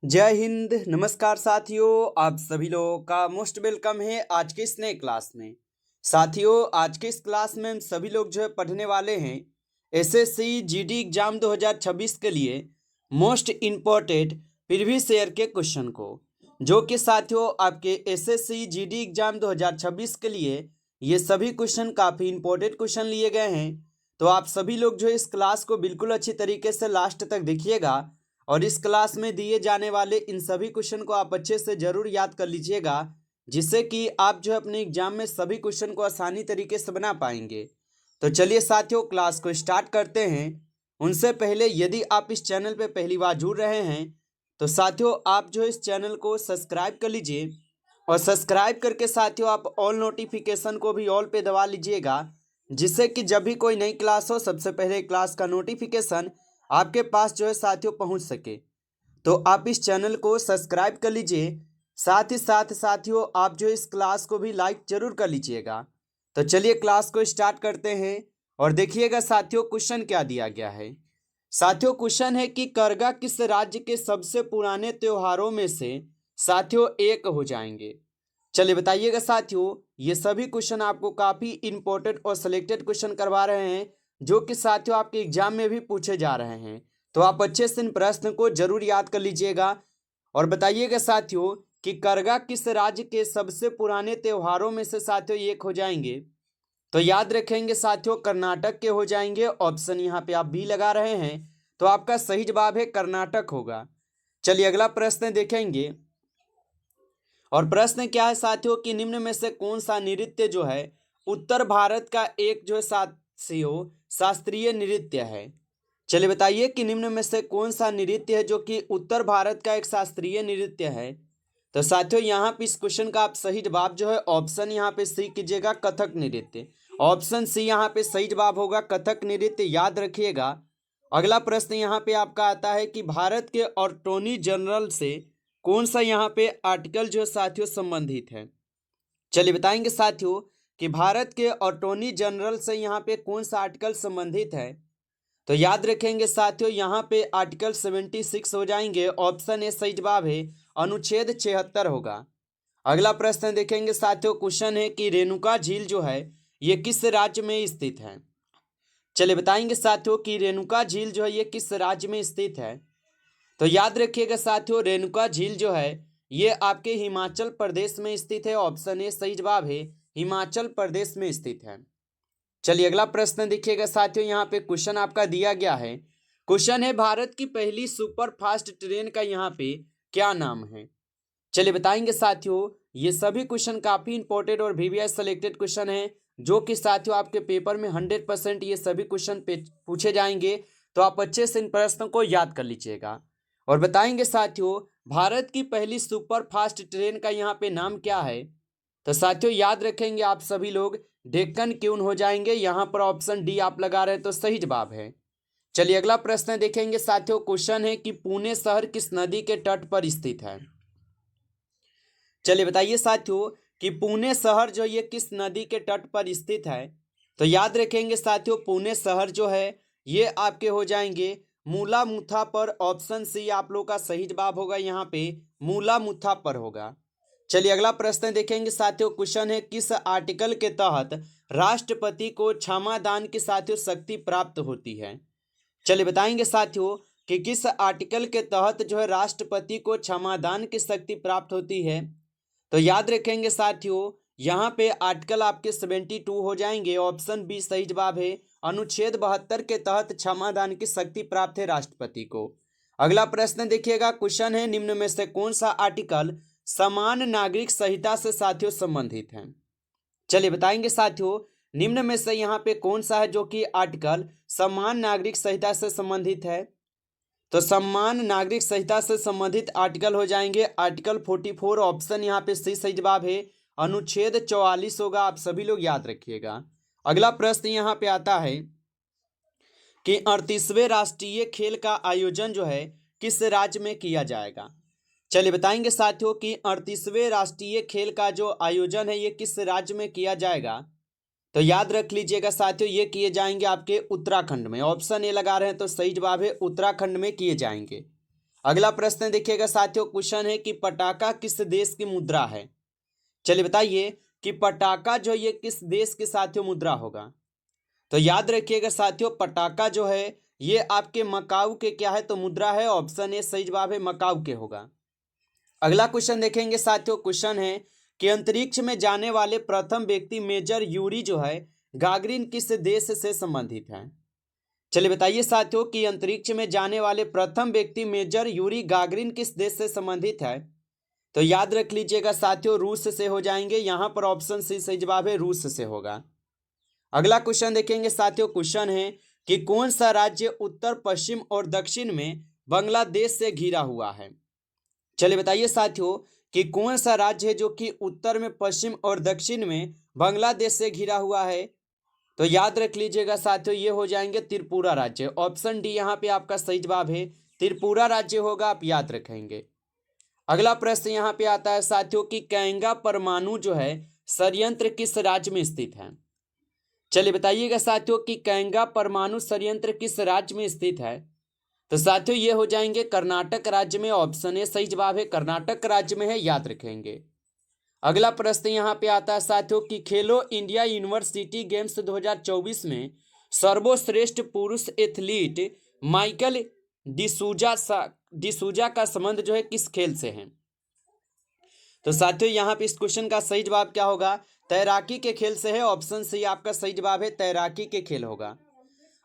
जय हिंद। नमस्कार साथियों, आप सभी लोगों का मोस्ट वेलकम है आज के इस नए क्लास में। साथियों, आज के इस क्लास में हम सभी लोग जो है पढ़ने वाले हैं एसएससी जीडी एग्जाम 2026 के लिए मोस्ट इम्पोर्टेंट प्रीवियस ईयर के क्वेश्चन को, जो कि साथियों आपके एसएससी जीडी एग्जाम 2026 के लिए ये सभी क्वेश्चन काफ़ी इंपॉर्टेंट क्वेश्चन लिए गए हैं। तो आप सभी लोग जो इस क्लास को बिल्कुल अच्छी तरीके से लास्ट तक देखिएगा और इस क्लास में दिए जाने वाले इन सभी क्वेश्चन को आप अच्छे से जरूर याद कर लीजिएगा, जिससे कि आप जो है अपने एग्जाम में सभी क्वेश्चन को आसानी तरीके से बना पाएंगे। तो चलिए साथियों, क्लास को स्टार्ट करते हैं। उनसे पहले यदि आप इस चैनल पर पहली बार जुड़ रहे हैं तो साथियों आप जो इस चैनल को सब्सक्राइब कर लीजिए और सब्सक्राइब करके साथियों आप ऑल नोटिफिकेशन को भी ऑल पे दबा लीजिएगा, जिससे कि जब भी कोई नई क्लास हो सबसे पहले क्लास का नोटिफिकेशन आपके पास जो है साथियों पहुंच सके। तो आप इस चैनल को सब्सक्राइब कर लीजिए, साथ ही साथ साथियों आप जो इस क्लास को भी लाइक जरूर कर लीजिएगा। तो चलिए क्लास को स्टार्ट करते हैं और देखिएगा साथियों क्वेश्चन क्या दिया गया है। साथियों क्वेश्चन है कि करगा किस राज्य के सबसे पुराने त्योहारों में से साथियों एक हो जाएंगे। चलिए बताइएगा साथियों, ये सभी क्वेश्चन आपको काफ़ी इंपॉर्टेंट और सिलेक्टेड क्वेश्चन करवा रहे हैं, जो कि साथियों आपके एग्जाम में भी पूछे जा रहे हैं। तो आप अच्छे से इन प्रश्न को जरूर याद कर लीजिएगा और बताइएगा साथियों कि करगा किस राज्य के सबसे पुराने त्योहारों में से साथियों एक हो जाएंगे। तो याद रखेंगे साथियों कर्नाटक के हो जाएंगे। ऑप्शन यहाँ पे आप बी लगा रहे हैं, तो आपका सही जवाब है कर्नाटक होगा। चलिए अगला प्रश्न देखेंगे और प्रश्न क्या है साथियों कि निम्न में से कौन सा नृत्य जो है उत्तर भारत का एक जो है साथियों शास्त्रीय नृत्य है। चलिए बताइए कि निम्न में से कौन सा नृत्य है जो कि उत्तर भारत का एक शास्त्रीय नृत्य है। तो साथियों यहाँ पे इस क्वेश्चन का आप सही जवाब जो है ऑप्शन यहाँ पे सी कीजिएगा, कथक नृत्य। ऑप्शन सी यहाँ पे सही जवाब होगा, कथक नृत्य। याद रखिएगा। अगला प्रश्न यहाँ पे आपका आता है कि भारत के अटॉर्नी जनरल से कौन सा यहाँ पे आर्टिकल जो साथियों संबंधित है। चलिए बताएंगे साथियों कि भारत के अटॉर्नी जनरल से यहाँ पे कौन सा आर्टिकल संबंधित है। तो याद रखेंगे साथियों यहाँ पे आर्टिकल 76 हो जाएंगे। ऑप्शन ए सही जवाब है, अनुच्छेद 76 होगा। अगला प्रश्न देखेंगे साथियों, क्वेश्चन है कि रेणुका झील जो है ये किस राज्य में स्थित है। चलिए बताएंगे साथियों कि रेणुका झील जो है ये किस राज्य में स्थित है। तो याद रखिएगा साथियों रेणुका झील जो है ये आपके हिमाचल प्रदेश में स्थित है। ऑप्शन ए सही जवाब है, हिमाचल प्रदेश में स्थित है। चलिए अगला प्रश्न देखिएगा साथियों, यहाँ पे क्वेश्चन आपका दिया गया है। क्वेश्चन है भारत की पहली सुपर फास्ट ट्रेन का यहाँ पे क्या नाम है। चलिए बताएंगे साथियों, ये सभी क्वेश्चन काफी इंपॉर्टेंट और वीवीआई सेलेक्टेड क्वेश्चन है, जो कि साथियों आपके पेपर में 100% ये सभी क्वेश्चन पूछे जाएंगे। तो आप अच्छे से इन प्रश्नों को याद कर लीजिएगा और बताएंगे साथियों भारत की पहली सुपर फास्ट ट्रेन का यहाँ पे नाम क्या है। तो साथियों याद रखेंगे आप सभी लोग डेक्कन क्वीन हो जाएंगे। यहाँ पर ऑप्शन डी आप लगा रहे हैं तो सही जवाब है। चलिए अगला प्रश्न देखेंगे साथियों, क्वेश्चन है कि पुणे शहर किस नदी के तट पर स्थित है। चलिए बताइए साथियों कि पुणे शहर जो ये किस नदी के तट पर स्थित है। तो याद रखेंगे साथियों पुणे शहर जो है ये आपके हो जाएंगे मूला मुथा पर। ऑप्शन सी आप लोग का सही जवाब होगा, यहाँ पे मूला मुथा पर होगा। चलिए अगला प्रश्न देखेंगे साथियों, क्वेश्चन है किस आर्टिकल के तहत राष्ट्रपति को क्षमादान की साथियों शक्ति प्राप्त होती है। चलिए बताएंगे साथियों कि किस आर्टिकल के तहत जो है राष्ट्रपति को क्षमादान की शक्ति प्राप्त होती है। तो याद रखेंगे साथियों यहाँ पे आर्टिकल आपके 72 हो जाएंगे। ऑप्शन बी सही जवाब है, अनुच्छेद 72 के तहत क्षमादान की शक्ति प्राप्त है राष्ट्रपति को। अगला प्रश्न देखिएगा, क्वेश्चन है निम्न में से कौन सा आर्टिकल समान नागरिक संहिता से साथियों संबंधित है। चलिए बताएंगे साथियों निम्न में से यहाँ पे कौन सा है जो कि आर्टिकल समान नागरिक संहिता से संबंधित है। तो समान नागरिक संहिता से संबंधित आर्टिकल हो जाएंगे आर्टिकल 44। ऑप्शन यहाँ पे सी सही जवाब है, अनुच्छेद 44 होगा। आप सभी लोग याद रखिएगा। अगला प्रश्न यहाँ पे आता है कि 38वें राष्ट्रीय खेल का आयोजन जो है किस राज्य में किया जाएगा। चलिए बताएंगे साथियों कि 38वें राष्ट्रीय खेल का जो आयोजन है ये किस राज्य में किया जाएगा। तो याद रख लीजिएगा साथियों ये किए जाएंगे आपके उत्तराखंड में। ऑप्शन ए लगा रहे हैं तो सही जवाब है उत्तराखंड में किए जाएंगे। अगला प्रश्न देखिएगा साथियों, क्वेश्चन है कि पटाखा किस देश की मुद्रा है। चलिए बताइए कि पटाखा जो ये किस देश के साथियों मुद्रा होगा। तो याद रखिएगा साथियों, पटाखा जो है ये आपके मकाऊ के क्या है तो मुद्रा है। ऑप्शन ए सही जवाब है, मकाऊ के होगा। अगला क्वेश्चन देखेंगे साथियों, क्वेश्चन है कि अंतरिक्ष में जाने वाले प्रथम व्यक्ति मेजर यूरी जो है गागरिन किस देश से संबंधित है। चलिए बताइए साथियों कि अंतरिक्ष में जाने वाले प्रथम व्यक्ति मेजर यूरी गागरिन किस देश से संबंधित है। तो याद रख लीजिएगा साथियों, रूस से हो जाएंगे। यहां पर ऑप्शन सी सही जवाब है, रूस से होगा। अगला क्वेश्चन देखेंगे साथियों, क्वेश्चन है कि कौन सा राज्य उत्तर पश्चिम और दक्षिण में बांग्लादेश से घिरा हुआ है। चलिए बताइए साथियों कि कौन सा राज्य है जो कि उत्तर में, पश्चिम और दक्षिण में बांग्लादेश से घिरा हुआ है। तो याद रख लीजिएगा साथियों, ये हो जाएंगे त्रिपुरा राज्य। ऑप्शन डी यहाँ पे आपका सही जवाब है, त्रिपुरा राज्य होगा, आप याद रखेंगे। अगला प्रश्न यहाँ पे आता है साथियों कि कैंगा परमाणु जो है संयंत्र किस राज्य में स्थित है। चलिए बताइएगा साथियों कि कैंगा परमाणु संयंत्र किस राज्य में स्थित है। तो साथियों ये हो जाएंगे कर्नाटक राज्य में। ऑप्शन ए सही जवाब है, कर्नाटक राज्य में है, याद रखेंगे। अगला प्रश्न यहाँ पे आता है साथियों कि खेलो इंडिया यूनिवर्सिटी गेम्स 2024 में सर्वश्रेष्ठ पुरुष एथलीट माइकल डिसूजा का संबंध जो है किस खेल से है। तो साथियों यहाँ पे इस क्वेश्चन का सही जवाब क्या होगा, तैराकी के खेल से है। ऑप्शन सी आपका सही जवाब है, तैराकी के खेल होगा।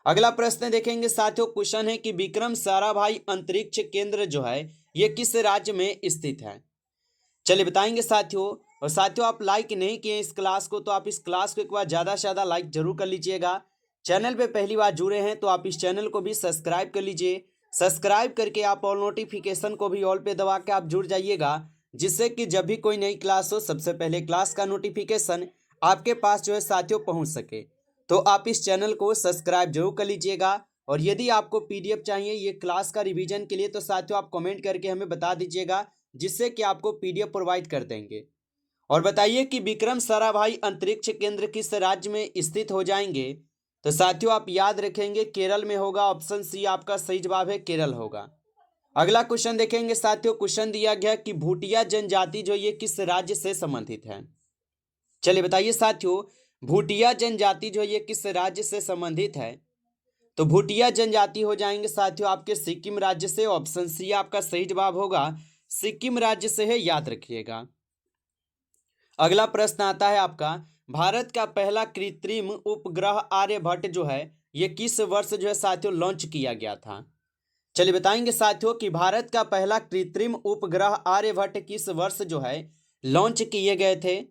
अगला प्रश्न देखेंगे साथियों, क्वेश्चन है कि विक्रम साराभाई अंतरिक्ष केंद्र जो है ये किस राज्य में स्थित है। चलिए बताएंगे साथियों। और साथियों आप लाइक नहीं किए इस क्लास को, तो आप इस क्लास को एक बार ज़्यादा से ज़्यादा लाइक जरूर कर लीजिएगा। चैनल पे पहली बार जुड़े हैं तो आप इस चैनल को भी सब्सक्राइब कर लीजिए। सब्सक्राइब करके आप ऑल नोटिफिकेशन को भी ऑल पे दबा के आप जुड़ जाइएगा, जिससे कि जब भी कोई नई क्लास हो सबसे पहले क्लास का नोटिफिकेशन आपके पास जो है साथियों पहुँच सके। तो आप इस चैनल को सब्सक्राइब जरूर कर लीजिएगा। और यदि आपको पीडीएफ चाहिए ये क्लास का रिवीजन के लिए, तो साथियों आप कमेंट करके हमें बता दीजिएगा, जिससे कि आपको पीडीएफ प्रोवाइड कर देंगे। और बताइए कि विक्रम साराभाई अंतरिक्ष केंद्र किस राज्य में स्थित हो जाएंगे। तो साथियों आप याद रखेंगे केरल में होगा। ऑप्शन सी आपका सही जवाब है, केरल होगा। अगला क्वेश्चन देखेंगे साथियों, क्वेश्चन दिया गया कि भूटिया जनजाति जो ये किस राज्य से संबंधित है। चलिए बताइए साथियों, भूटिया जनजाति जो ये किस राज्य से संबंधित है। तो भूटिया जनजाति हो जाएंगे साथियों आपके सिक्किम राज्य से। ऑप्शन सी आपका सही जवाब होगा, सिक्किम राज्य से है, याद रखिएगा। अगला प्रश्न आता है आपका, भारत का पहला कृत्रिम उपग्रह आर्यभट्ट जो है ये किस वर्ष जो है साथियों लॉन्च किया गया था। चलिए बताएंगे साथियों कि भारत का पहला कृत्रिम उपग्रह आर्यभट्ट किस वर्ष जो है लॉन्च किए गए थे।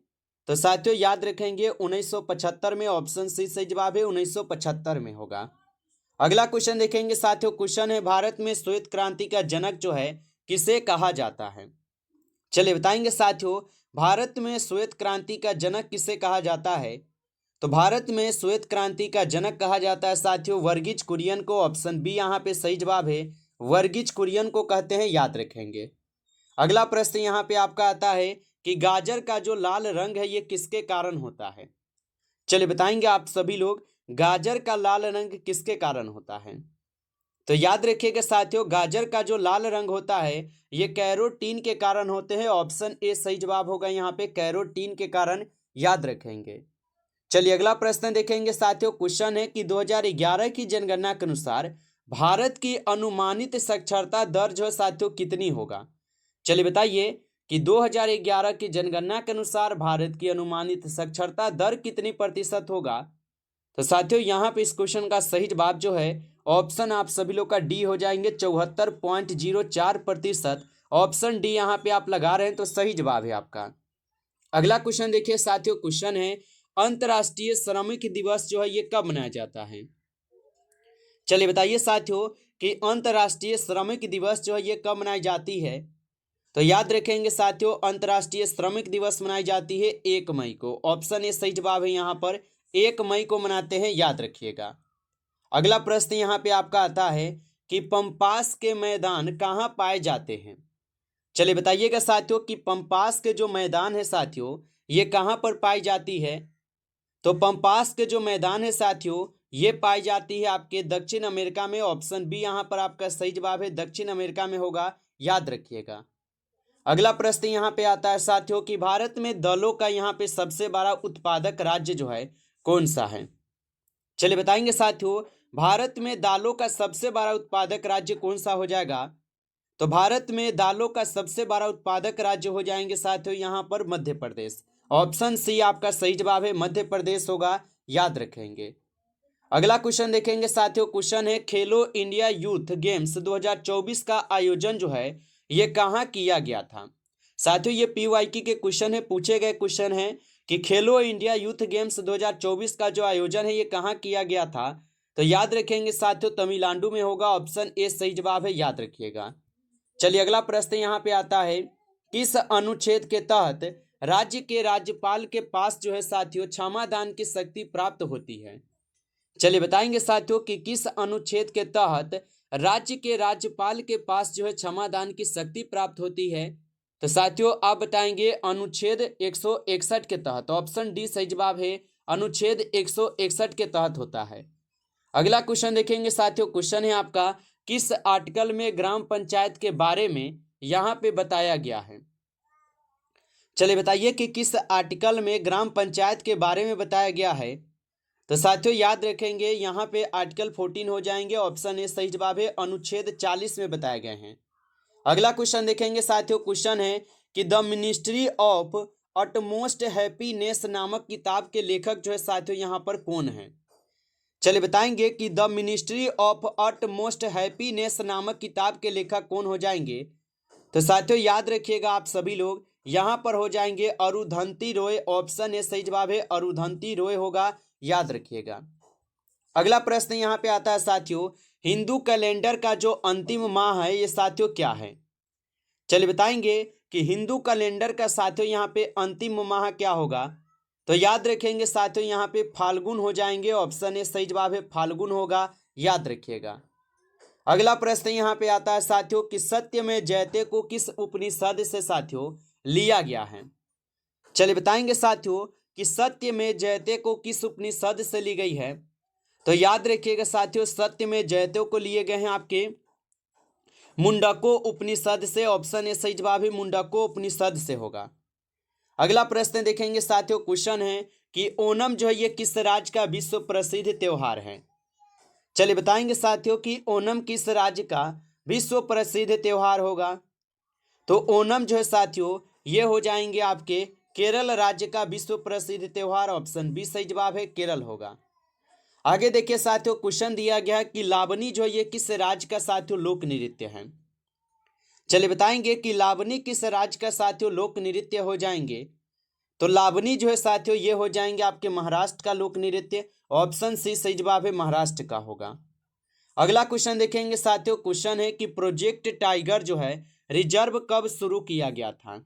तो साथियों याद रखेंगे 1975 में। ऑप्शन सी सही जवाब है, 1975 में होगा। अगला क्वेश्चन देखेंगे साथियों, क्वेश्चन है भारत में श्वेत क्रांति का जनक जो है किसे कहा जाता है। चलिए बताएंगे साथियों, भारत में श्वेत क्रांति का जनक किसे कहा जाता है। तो भारत में श्वेत क्रांति का जनक कहा जाता है साथियों वर्गीज कुरियन को। ऑप्शन बी यहाँ पे सही जवाब है, वर्गीज कुरियन को कहते हैं, याद रखेंगे। अगला प्रश्न यहाँ पे आपका आता है कि गाजर का जो लाल रंग है ये किसके कारण होता है। चलिए बताएंगे आप सभी लोग, गाजर का लाल रंग किसके कारण होता है। तो याद रखिएगा साथियों, गाजर का जो लाल रंग होता है ये कैरोटीन के कारण होते हैं। ऑप्शन ए सही जवाब होगा यहाँ पे, कैरोटीन के कारण, याद रखेंगे। चलिए अगला प्रश्न देखेंगे साथियों, क्वेश्चन है कि 2011 की जनगणना के अनुसार भारत की अनुमानित साक्षरता दर जो है साथियों कितनी होगा। चलिए बताइए कि 2011 की जनगणना के अनुसार भारत की अनुमानित साक्षरता दर कितनी प्रतिशत होगा। तो साथियों यहाँ पे इस क्वेश्चन का सही जवाब जो है ऑप्शन आप सभी लोग का डी हो जाएंगे, 74.04%। ऑप्शन डी यहाँ पे आप लगा रहे हैं तो सही जवाब है आपका। अगला क्वेश्चन देखिए साथियों, क्वेश्चन है अंतर्राष्ट्रीय श्रमिक दिवस जो है ये कब मनाया जाता है। चलिए बताइए साथियों कि अंतर्राष्ट्रीय श्रमिक दिवस जो है ये कब मनाई जाती है। तो याद रखेंगे साथियों, अंतर्राष्ट्रीय श्रमिक दिवस मनाई जाती है 1 मई को। ऑप्शन ए सही जवाब है, यहाँ पर 1 मई को मनाते हैं, याद रखिएगा। अगला प्रश्न यहाँ पे आपका आता है कि पंपास के मैदान कहाँ पाए जाते हैं। चलिए बताइएगा साथियों कि पंपास के जो मैदान है साथियों ये कहाँ पर पाई जाती है। तो पंपास के जो मैदान है साथियों ये पाई जाती है आपके दक्षिण अमेरिका में। ऑप्शन बी यहाँ पर आपका सही जवाब है, दक्षिण अमेरिका में होगा, याद रखिएगा। अगला प्रश्न यहाँ पे आता है साथियों कि भारत में दालों का यहाँ पे सबसे बड़ा उत्पादक राज्य जो है कौन सा है। चलिए बताएंगे साथियों, भारत में दालों का सबसे बड़ा उत्पादक राज्य कौन सा हो जाएगा। तो भारत में दालों का सबसे बड़ा उत्पादक राज्य हो जाएंगे साथियों यहाँ पर मध्य प्रदेश। ऑप्शन सी आपका सही जवाब है, मध्य प्रदेश होगा, याद रखेंगे। अगला क्वेश्चन देखेंगे साथियों, क्वेश्चन है खेलो इंडिया यूथ गेम्स 2024 का आयोजन जो है ये कहाँ किया गया था। साथियों ये पीवाईक्यू के क्वेश्चन है, पूछे गए क्वेश्चन है कि खेलो इंडिया यूथ गेम्स 2024 का जो आयोजन है ये कहाँ किया गया था। तो याद रखेंगे साथियों तमिलनाडु में होगा, ऑप्शन ए सही जवाब है, याद रखिएगा। चलिए अगला प्रश्न यहाँ पे आता है, किस अनुच्छेद के तहत राज्य के राज्यपाल के पास जो है साथियों क्षमादान की शक्ति प्राप्त होती है। चलिए बताएंगे साथियों कि किस अनुच्छेद के तहत राज्य के राज्यपाल के पास जो है क्षमादान की शक्ति प्राप्त होती है। तो साथियों आप बताएंगे अनुच्छेद 161 के तहत। ऑप्शन डी सही जवाब है, अनुच्छेद 161 के तहत होता है। अगला क्वेश्चन देखेंगे साथियों, क्वेश्चन है आपका किस आर्टिकल में ग्राम पंचायत के बारे में यहाँ पे बताया गया है। चलिए बताइए कि किस आर्टिकल में ग्राम पंचायत के बारे में बताया गया है। तो साथियों याद रखेंगे यहाँ पे आर्टिकल 14 हो जाएंगे, ऑप्शन ए सही जवाब है, अनुच्छेद 40 में बताए गए हैं। अगला क्वेश्चन देखेंगे साथियों, क्वेश्चन है कि the ministry of utmost happiness नामक किताब के लेखक जो है साथियों यहाँ पर कौन है। चलिए बताएंगे कि the ministry of utmost happiness नामक किताब के लेखक कौन हो जाएंगे। तो साथियों याद रखिएगा आप सभी लोग, यहाँ पर हो जाएंगे अरुंधति रॉय, ऑप्शन ए सही जवाब है, अरुंधति रॉय होगा, याद रखिएगा। अगला प्रश्न यहाँ पे आता है साथियों, हिंदू कैलेंडर का जो अंतिम माह है ये साथियों क्या है। चलिए बताएंगे कि हिंदू कैलेंडर का साथियों यहाँ पे अंतिम माह क्या होगा। तो याद रखेंगे साथियों यहाँ पे फाल्गुन हो जाएंगे, ऑप्शन ए सही जवाब है, फाल्गुन होगा, याद रखिएगा। अगला प्रश्न यहाँ पे आता है साथियों कि सत्यमेव जयते को किस उपनिषद से साथियों लिया गया है। चलिए बताएंगे साथियों कि सत्यमेव जयते को किस उपनिषद से ली गई है। तो याद रखिएगा साथियों सत्यमेव जयते को लिए गए हैं आपके मुंडको उपनिषद से, ऑप्शन ए सही जवाब है, मुंडको उपनिषद से होगा। अगला प्रश्न देखेंगे साथियों, क्वेश्चन है कि ओणम जो है ये किस राज्य का विश्व प्रसिद्ध त्योहार है। चलिए बताएंगे साथियों कि ओणम किस राज्य का विश्व प्रसिद्ध त्योहार होगा। तो ओणम जो है साथियों ये हो जाएंगे आपके केरल राज्य का विश्व प्रसिद्ध त्योहार, ऑप्शन बी सही जवाब है, केरल होगा। आगे देखिए साथियों, क्वेश्चन दिया गया है कि लावनी जो है ये किस राज्य का साथियों लोक नृत्य है। चलिए बताएंगे कि लावनी किस राज्य का साथियों लोक नृत्य हो जाएंगे। तो लावनी जो है साथियों ये हो जाएंगे आपके महाराष्ट्र का लोक नृत्य, ऑप्शन सी सही जवाब है, महाराष्ट्र का होगा। अगला क्वेश्चन देखेंगे साथियों, क्वेश्चन है कि प्रोजेक्ट टाइगर जो है रिजर्व कब शुरू किया गया था।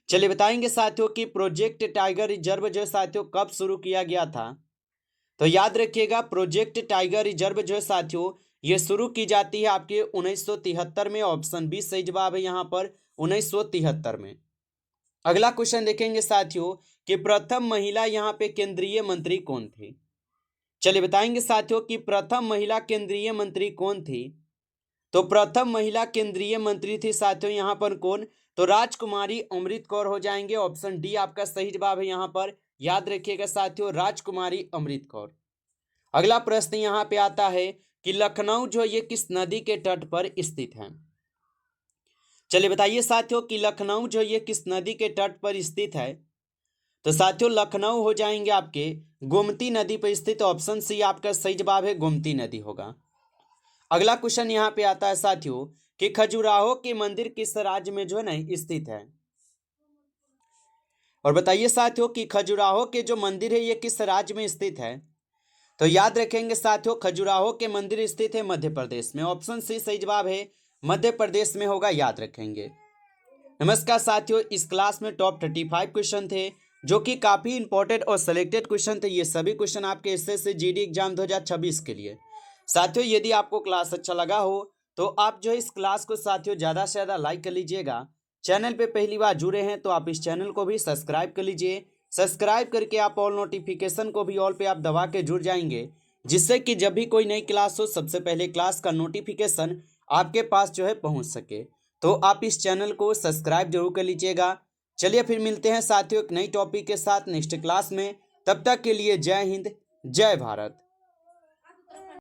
चलिए बताएंगे साथियों कि प्रोजेक्ट टाइगर रिजर्व जो है साथियों कब शुरू किया गया था। तो याद रखिएगा प्रोजेक्ट टाइगर रिजर्व जो है साथियों ये शुरू की जाती है आपके 1973 में, ऑप्शन बी सही जवाब है यहाँ पर, 1973 में। अगला क्वेश्चन देखेंगे साथियों कि प्रथम महिला यहाँ पे केंद्रीय मंत्री कौन थी। चलिए बताएंगे साथियों कि प्रथम महिला केंद्रीय मंत्री कौन थी। तो प्रथम महिला केंद्रीय मंत्री थी साथियों यहाँ पर कौन, तो राजकुमारी अमृत कौर हो जाएंगे, ऑप्शन डी आपका सही जवाब है यहाँ पर, याद रखिएगा साथियों राजकुमारी अमृत कौर। अगला प्रश्न यहाँ पे आता है कि लखनऊ जो ये किस नदी के तट पर स्थित है। चलिए बताइए साथियों कि लखनऊ जो ये किस नदी के तट पर स्थित है। तो साथियों लखनऊ हो जाएंगे आपके गोमती नदी पर स्थित, ऑप्शन सी आपका सही जवाब है, गोमती नदी होगा। अगला क्वेश्चन यहाँ पे आता है साथियों कि खजुराहो के मंदिर किस राज्य में जो है ना स्थित है। और बताइए साथियों कि खजुराहो के जो मंदिर है ये किस राज्य में स्थित है। तो याद रखेंगे साथियों खजुराहो के मंदिर स्थित है मध्य प्रदेश में, ऑप्शन सी सही जवाब है, मध्य प्रदेश में होगा, याद रखेंगे। नमस्कार साथियों, इस क्लास में टॉप 35 क्वेश्चन थे जो कि काफ़ी इंपॉर्टेंट और सिलेक्टेड क्वेश्चन थे। ये सभी क्वेश्चन आपके एसएससी जीडी एग्जाम 2026 के लिए। साथियों यदि आपको क्लास अच्छा लगा हो तो आप जो इस क्लास को साथियों ज़्यादा से ज़्यादा लाइक कर लीजिएगा। चैनल पे पहली बार जुड़े हैं तो आप इस चैनल को भी सब्सक्राइब कर लीजिए। सब्सक्राइब करके आप ऑल नोटिफिकेशन को भी ऑल पे आप दबा के जुड़ जाएंगे जिससे कि जब भी कोई नई क्लास हो सबसे पहले क्लास का नोटिफिकेशन आपके पास पहुंच सके। तो आप इस चैनल को सब्सक्राइब जरूर कर लीजिएगा। चलिए फिर मिलते हैं साथियों एक नई टॉपिक के साथ नेक्स्ट क्लास में। तब तक के लिए जय हिंद, जय भारत।